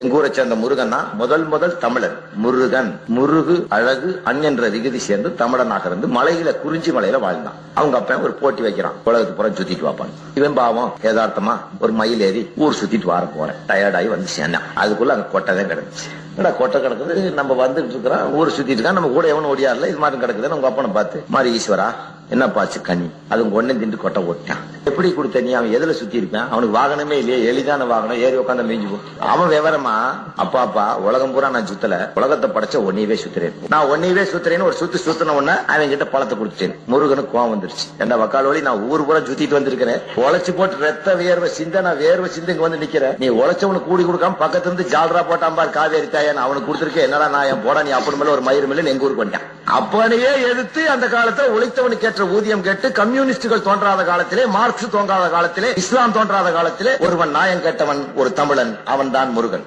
எங்கூரை சேர்ந்த முருகன் முதல் தமிழர் முருகன். முருகு அழகு என்ற விகுதி சேர்ந்து தமிழனாக இருந்து மலையில குறிஞ்சி மலையில வாழ்ந்தான். அவங்க அப்ப ஒரு போட்டி வைக்கிறான், உலகத்து புறம் சுத்திட்டு வாப்பான். இவன் பாவம் யதார்த்தமா ஒரு மயில் ஏறி ஊர் சுத்திட்டு வர போறேன், டயர்டாகி வந்து சேர்ந்தான். அதுக்குள்ள அங்க கொட்டதான் கிடந்துச்சு. கொட்டை கிடக்குது, நம்ம வந்துட்டு இருக்கிறோம், ஊர் சுத்திட்டு இருக்கா, நம்ம கூட எவனும் ஓடியாருல, இது மாதிரி கிடக்குது. உங்க அப்பனை பார்த்து மாதிரி ஈஸ்வரா என்ன பாச்சு கனி, அது ஒன்னே திண்டு கொட்டை ஓட்டான். எப்படி கொடுத்த நீ? அவன் எதுல சுத்தி இருக்கான்? அவனுக்கு வாகனமே இல்லையே, எளிதான வாகனம், ஏறி உட்காந்து மேய்ஞ்சு போ. அவன் விவரமா, அப்பா உலகம் பூரா நான் சுத்தல, உலகத்தை படைச்ச ஒன்னையவே சுத்துறேன், நான் ஒன்னையவே சுத்துறேன்னு ஒரு சுத்தின உடனே அவன் கிட்ட பழத்தை குடிச்சேன். முருகனுக்கு கோவம் வந்துருச்சு. என்ன வக்கால் வழி, நான் ஊர் பூரா சுத்திட்டு வந்திருக்கிறேன், உழைச்சு போட்டு ரத்த வியர்வை சிந்த, நான் வேர்வை சிந்து இங்க வந்து நிக்கிறேன், நீ உழைச்சவனுக்கு கூடி கொடுக்காம பக்கத்துல இருந்து ஜால்ரா போட்டாம்பார் காவேரி தாயன், அவனுக்கு கொடுத்துருக்கேன், என்னடா நான் என் போடா நீ அப்படி மேல ஒரு மயிறு மேல எங்க ஊருக்கு வந்தான். அப்பனையே எதிர்த்து அந்த காலத்துல உழைத்தவனுக்கு ஏற்ற ஊதியம் கேட்டு கம்யூனிஸ்டுகள் தோன்றாத காலத்திலே, மார்க்ஸ் தோன்றாத காலத்திலே, இஸ்லாம் தோன்றாத காலத்திலே ஒருவன் நாயன் கேட்டவன் ஒரு தமிழன், அவன் தான் முருகன்.